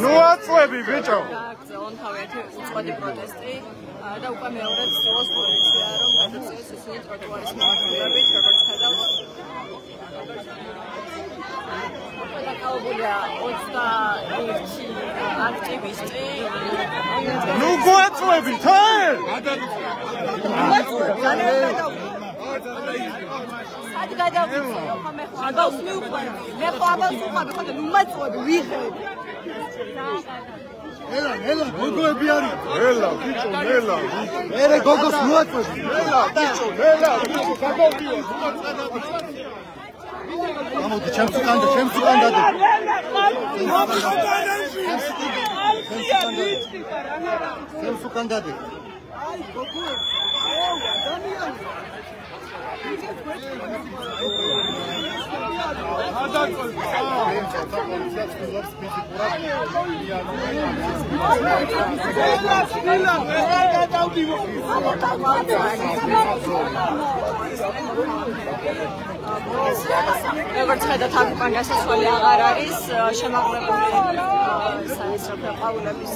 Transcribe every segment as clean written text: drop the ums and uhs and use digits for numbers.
ნუ აწვევი ბიჭო. უწყოდი პროტესტი და უკვე მეორე ცდილობს პოლიცია რომ გადაწყვეტს ისინი ტროტუარის მიმართულებით, როგორც ხედავთ. დაკავებულია 21 აქტივისტი. ნუ გვაწვევი თან? სადი გადავწყვეტ ხომ მე ხო აბავს მიუყვე. მე ხო აბავს უყვები, ხო და ნუ მაწვევი ვიღებ. ელა გოგოები არის. ელა ბიჭო, ელა. მერე გოგოს მოაწვევი. ელა ბიჭო, ელა ბიჭო, გაგოვიო. გამოდი, ჩემს უკან და. ჩემს უკან დადი. აი გოგო. როგორც ხედავთ, აქ უკან გასასვლელი აღარ არის, შემაღლებული საინსტრუქტორ ყვავილების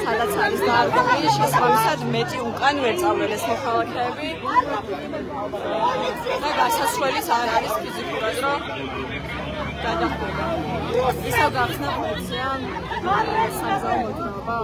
სადაც არის დაარღვევილი, შესაბამისად მეტი უკან ვერ წავლეს მოქალაქეები და გასასვლელიც არ არის ფიზიკურად, რომ გადახვდება. ისევ გახსნა პოლიცია საზღვაო მოძრაობა.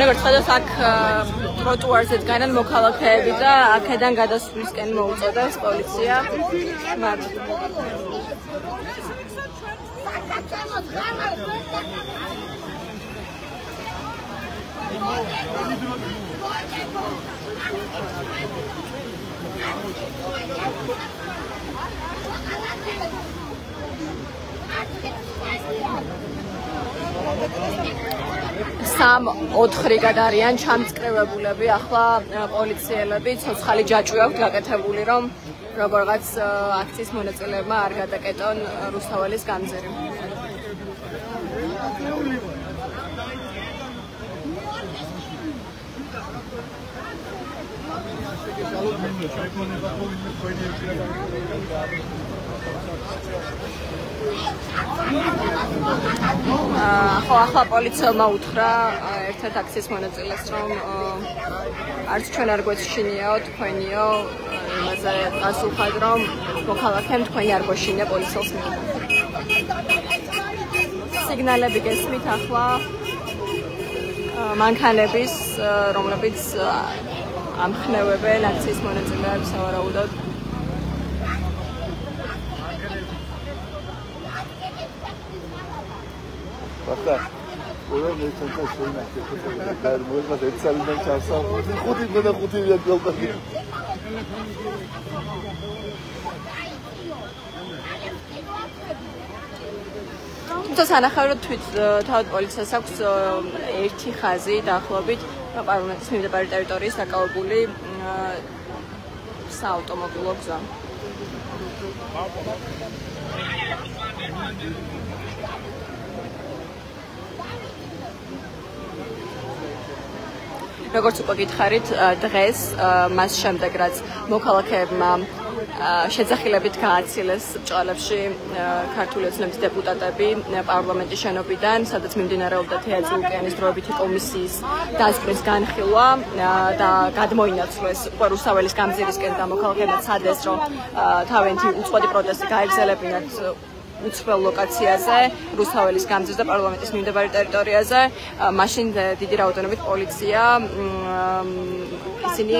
Როგორც ხედავთ, აქ ტროტუარზე დგანან მოქალაქეები და აქედან გადასვლისკენ მოუწოდებს პოლიცია. სამ-4 რიგად არიან ჩამწკრივებულები, ახლა პოლიციელები ცოცხალი ჯაჭვი აქვს გაკეთებული, რომ როგორღაც აქციის მონაწილეებმა არ გადაკეტონ რუსთაველის გამზირი. ახლა პოლიციელმა უთხრა ერთ-ერთ აქციის მონაწილეს, რომ არც ჩვენ არ გვეშინიაო თქვენიო, იმაზე გასულხად, რომ მოქალაქემ თქვენი არ გვეშინია პოლიციელს მიიღო. სიგნალები გესმით ახლა მანქანების, რომლებიც ამხნევებენ აქციის მონაწილეებს სავარაუდოდ. Basta, oder nicht schon so schön nach der muss man jetzt sagen, dann schaust du gut in der gute wird doch. თუმცა სანახავად თავად პოლიციას აქვს ერთი ხაზი დაახლოებით პარლამენტის მიმდებარე ტერიტორიის დაკავებული საავტომობილო გზა. როგორც უკვე გითხარით, დღეს მას შემდეგ რაც მოქალაქეებმა შეძახილებით გააცილეს ბრჭყალებში ქართული ოცნების დეპუტატები პარლამენტის შენობიდან, სადაც მიმდინარეობდა თეატრის ოკეანის დროებითი კომისიის დასკვნის განხილვა და გადმოინაცვლეს რუსთაველის გამზირისკენ და მოქალაქეებმა ცადეს, რომ თავიანთი უწყოდი პროტესტი გაეგზელებინათ უცხოელ ლოკაციაზე, რუსთაველის გამზირს და პარლამენტის მიმდებარე ტერიტორიაზე. მაშინ დიდი რაოდენობით პოლიცია ისინი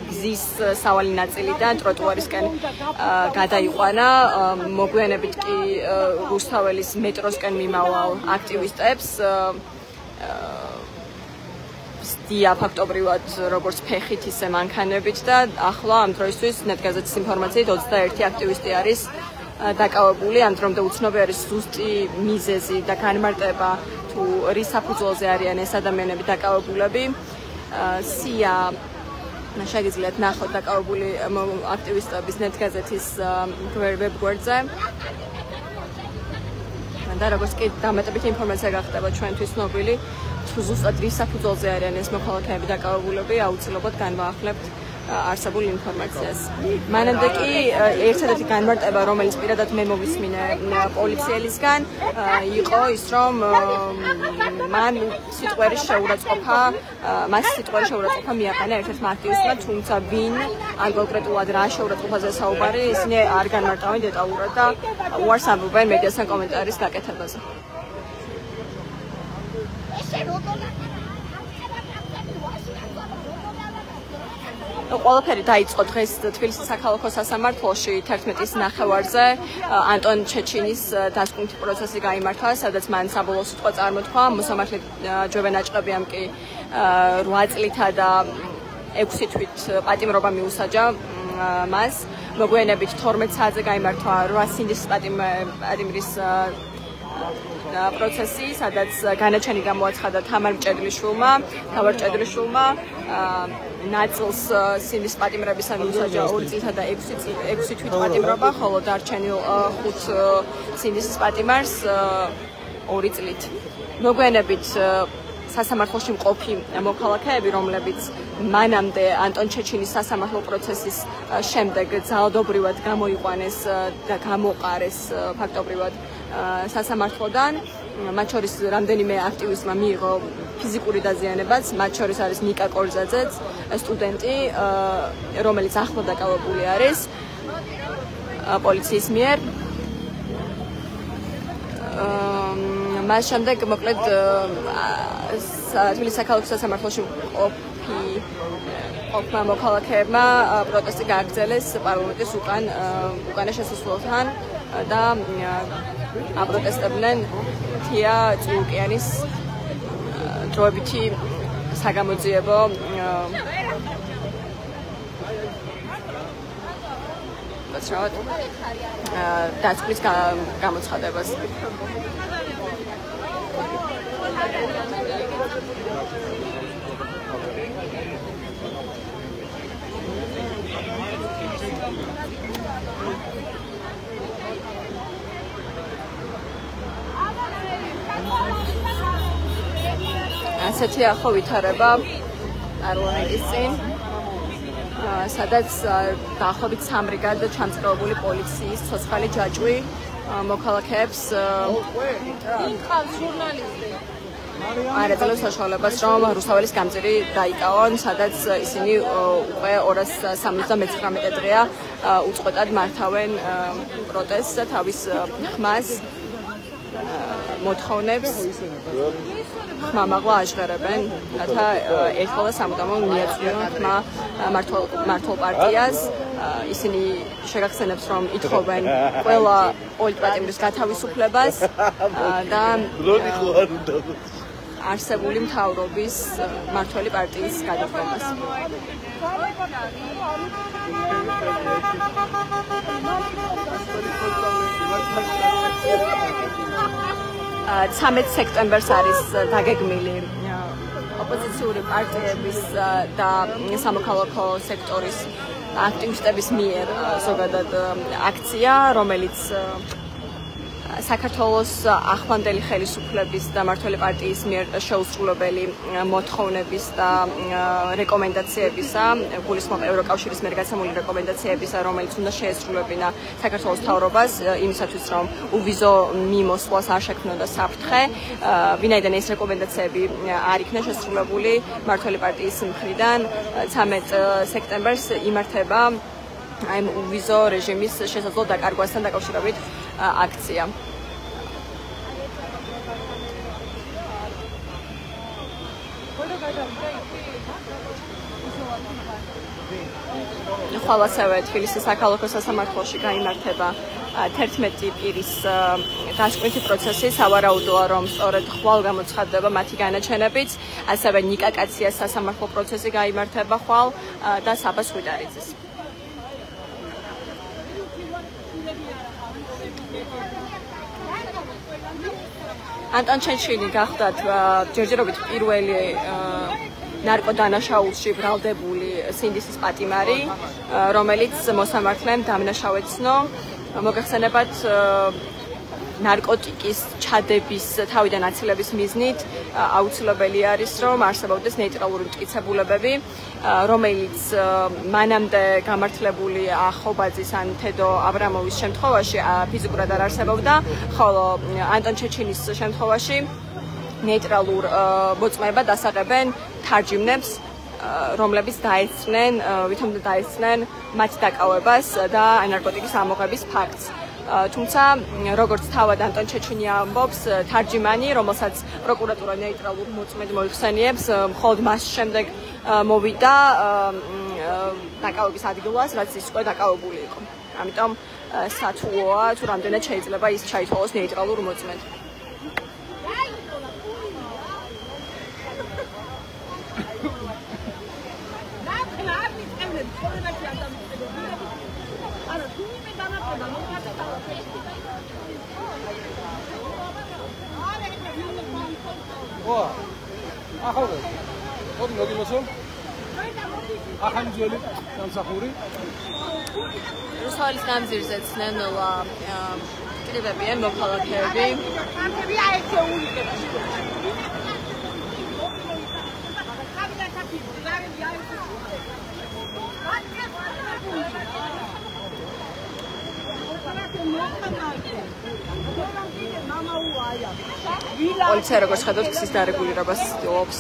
გზის სავალი ნაწილიდან ტროტუარისკენ გადაიყვანა. მოგვიანებით კი რუსთაველის მეტროსკენ მიმავალ აქტივისტებს სდია ფაქტობრივად როგორც ფეხით ისე მანქანებით და ახლა ამ დროისთვის ნეტგაზეთის ინფორმაციით 21 აქტივისტი არის დაკავებული, ამ დრომდე უცნობი არის ზუსტი მიზეზი და განმარტება თუ რის საფუძველზე არიან ეს ადამიანები დაკავებულები. სია შეგიძლიათ ნახოთ დაკავებული აქტივისტების ნეტგაზეთის ვებგვერდზე. და როგორც კი დამატებითი ინფორმაცია გახდება ჩვენთვის ცნობილი, თუ ზუსტად რის საფუძველზე არიან ეს მოქალაქეები დაკავებულები, აუცილებლად განვაახლებთ არსებულ ინფორმაციას. მანამდე კი ერთადერთი განმარტება, რომელიც პირადად მე მოვისმინე პოლიციელისგან, იყო ის, რომ მას სიტყვერის შეურაცხყოფა მიაყენა ერთ-ერთმა აქტივისტმა, თუმცა ვინ ან კონკრეტულად რა შეურაცხყოფაზე საუბარი, ისინი არ განმარტავენ დეტალურად და უარს ამბობენ მედიასთან კომენტარის გაკეთებაზე. ყველაფერი დაიწყო დღეს თბილისის საქალაქო სასამართლოში 11-ის ნახევარზე ანტონ ჩეჩინის დასკვნითი პროცესი გაიმართა, სადაც მან საბოლოო სიტყვა წარმოთქვა. მოსამართლე ჯოვენ აჭყებიამ კი 8 წლითა და 6 თვით პატიმრობა მიუსაჯა მას. მოგვიანებით 12 საათზე გაიმართა 8 სინდის პატიმრის პროცესი, სადაც განაჩენი გამოაცხადა თამარ მჭედლიშვილმა, ნაწილს სინდის პატიმრებისა მიუსაჯა 2 წლითა და 6 თვით პატიმრობა, ხოლო დარჩენილ 5 სინდის პატიმარს 2 წლით. მოგვიანებით სასამართლოში მყოფი მოქალაქეები, რომლებიც მანამდე ანტონ ჩეჩინის სასამართლო პროცესის შემდეგ ძალადობრივად გამოიყვანეს და გამოყარეს ფაქტობრივად სასამართლოდან, მათ შორის რამდენიმე აქტივისტმა მიიღო ფიზიკური დაზიანებაც, მათ შორის არის ნიკა კორზაძეც, სტუდენტი, რომელიც ახლა დაკავებული არის პოლიციის მიერ. მას შემდეგ მოკლედ თბილისის საქალაქო სასამართლოში ყოფნა მოქალაქეებმა პროტესტი გააგრძელეს პარლამენტის უკანა შესასვლელთან და აპროტესტებდნენ თია წულუკიანის დროებითი საგამოძიებო დასკვნის გამოცხადებას. ასეთი ახლა ვითარება პარლამენტის წინ, სადაც დაახლოებით 3 ბრიგადა ჩამწკრივებული პოლიციის ცოცხალი ჯაჭვი მოქალაქეებს არ ეძლევს საშუალებას, რომ რუსთაველის გამზირი დაიკავონ, სადაც ისინი უკვე 279 დღეა უწყვეტად მართავენ პროტესტს და თავის ხმას მოთხოვნებს ხმამაღლა აჟღერებენ, რათა ერთხელ და სამუდამოდ მიაწვიონ ხმა მართლ პარტიას. ისინი შეგახსენებს, რომ ითხოვენ ყველა პოლიტპატიმრის გათავისუფლებას და არსებული მთავრობის მმართველი პარტიის გადადგომას. 13 სექტემბერს არის დაგეგმილი ოპოზიციური პარტიების და სამოქალაქო სექტორის აქტივისტების მიერ ზოგადად აქცია, რომელიც საქართველოს ახლანდელი ხელისუფლების და მმართველი პარტიის მიერ შეუსრულებელი მოთხოვნების და რეკომენდაციებისა, გულისხმობ ევროკავშირის მიერ გაცემული რეკომენდაციებისა, რომელიც უნდა შეესრულებინა საქართველოს მთავრობას იმისათვის, რომ უვიზო მიმოსვლას არ შექმნოდა საფრთხე, ვინაიდან ეს რეკომენდაციები არ იქნა შესრულებული მმართველი პარტიის მხრიდან 13 სექტემბერს იმართება აი უვიზო რეჟიმის შესაძლო დაკარგვასთან დაკავშირებით აქცია. ხვალ ასევე თბილისის საქალაქო სასამართლოში გაიმართება 11 პირის დასკვნითი პროცესი, სავარაუდოა, რომ სწორედ ხვალ გამოცხადდება მათი განაჩენებიც, ასევე ნიკა კაციას სასამართლო პროცესი გაიმართება ხვალ და საბა სვიტარიძის. ანტონ ჩეჩინი გახდათ ჯერჯერობით პირველი ნარკოდანაშაულში ბრალდებული სინდისის პატიმარი, რომელიც მოსამართლემ დამნაშავეცნო. მოგეხსენებათ ნარკოტიკის ჩადების თავიდან აცილების მიზნით აუცილებელი არის, რომ არსებობდეს ნეიტრალური მტკიცებულებები, რომელიც მანამდე გამართლებული ახობაძის ან თედო აბრამოვის შემთხვევაში ფიზიკურად არ არსებობდა, ხოლო ანტონ ჩეჩინის შემთხვევაში ნეიტრალურ მოწმეებად ასაღებენ თარჯიმნებს, რომლებიც ვითომდა დაესწრნენ მათი დაკავებას და ნარკოტიკის ამოღების ფაქტს. თუმცა, როგორც თავად ანტონ ჩეჩინი ამბობს, თარჯიმანი, რომელსაც პროკურატურა ნეიტრალურ მოწმედ მოიხსენიებს, მხოლოდ მას შემდეგ მოვიდა დაკავების ადგილას, რაც ის უკვე დაკავებული იყო. ამიტომ სათუოა, თუ რამდენად შეიძლება ის ჩაითვალოს ნეიტრალურ მოწმედ. ახალგაზრდა. მოდი მოგიმოსო. ახალგაზრდა სამსახური. რუსთაველის გამზირზე ცნენილა კრივები ან მოქალაქეები. პოლიცია როგორც ხედავთ გზის დარეგულირებას ცდილობს.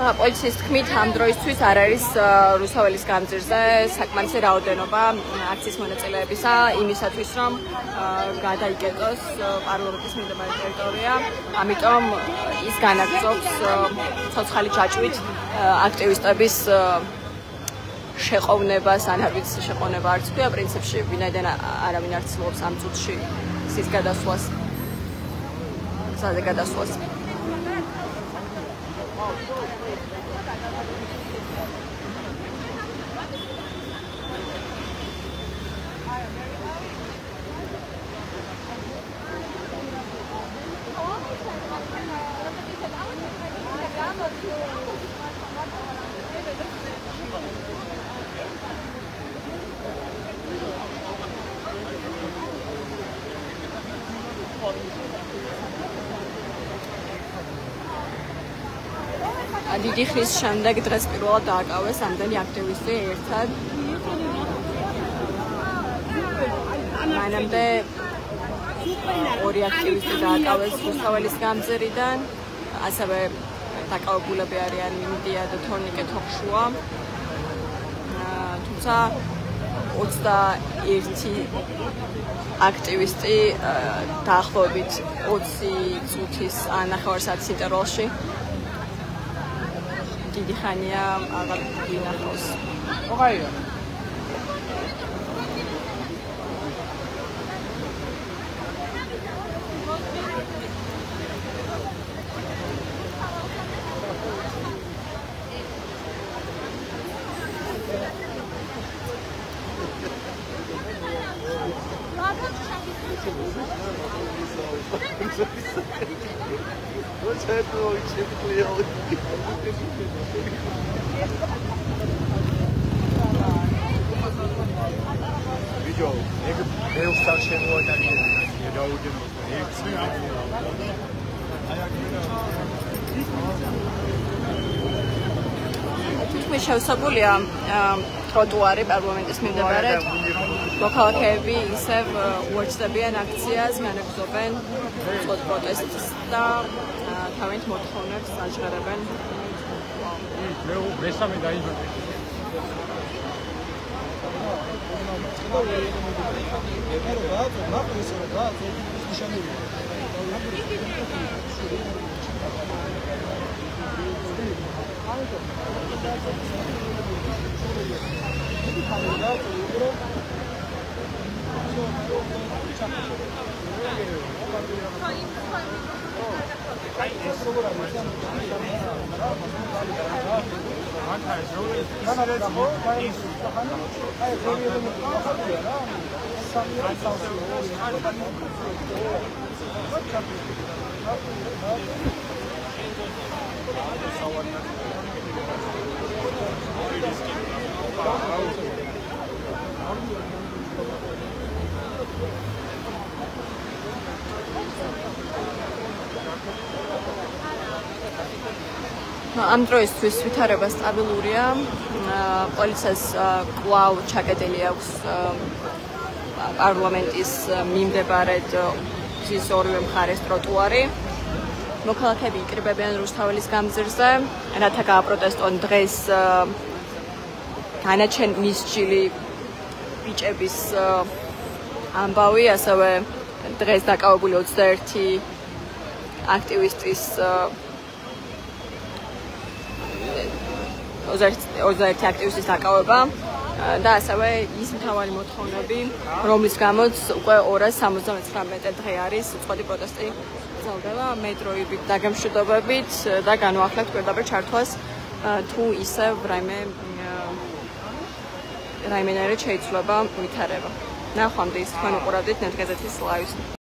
პოლიციის თქმით, ამ დროისთვის არ არის რუსთაველის გამზირზე საკმარისი რაოდენობა აქციის მონაწილეებისა იმისათვის, რომ გადაიკეტოს პარლამენტის მიმდებარე ტერიტორია. ამიტომ ის განაგრძობს ცოცხალი ჯაჭვით აქტივისტების შეყოვნებას, ან არ ვიცი შეყოვნება არც ქვია პრინციპში, ვინაიდან არავინ არ ცდილობს ამ წუთში სის გადასვლას. გზაზე გადასვლას. დიდი ხნის შემდეგ დღეს პირველად დააკავეს ამდენი აქტივისტი ერთად. მანამდე ორი აქტივისტი დააკავეს რუსთაველის გამზირიდან, ასევე დაკავებულები არიან მინდია და თორნიკე თოხშუა. თუმცა 21 აქტივისტი დაახლოებით 20 წუთის ან 9 საათის ინტერვალში დიდი ხანია აღარ გინახავს. ოღაია. Video, Eustar შემოიტანე დაუგენო. თითქმის შევსებულია ტროტუარი პარლამენტის მიმდებარედ. მოქალაქეები ისევ უერთდებიან აქციას, განაგრძობენ პროტესტს და თავიანთ მოთხოვნებს აჟღერებენ. მესამე დაიბადა. ამ დროისთვის ვითარება სტაბილურია. პოლიციას კვლავ ჩაკეტილი აქვს პარლამენტის მიმდებარედ გზის ორივე მხარეს ტროტუარი. მოქალაქეები იკრიბებიან რუსთაველის გამზირზე, რათა გააპროტესტონ დღეს განაჩენ მისჯილი ბიჭების ამბავი, ასევე დღეს დაკავებული 21 აქტივისტის 21 აქტივისტის დაკავება და ასევე ის მთავარი მოთხოვნები, რომლის გამოც უკვე 279 დღე არის უწყვეტი პროტესტი გრძელდება მეტროებით, დაგემშვიდობებით და განვახლებთ პირდაპირ ჩართვას თუ ისევ რაიმენერად შეიძლება ვითარება. ნახვამდის თქვენ უყურავდით ნეტგაზეთის ლაივს.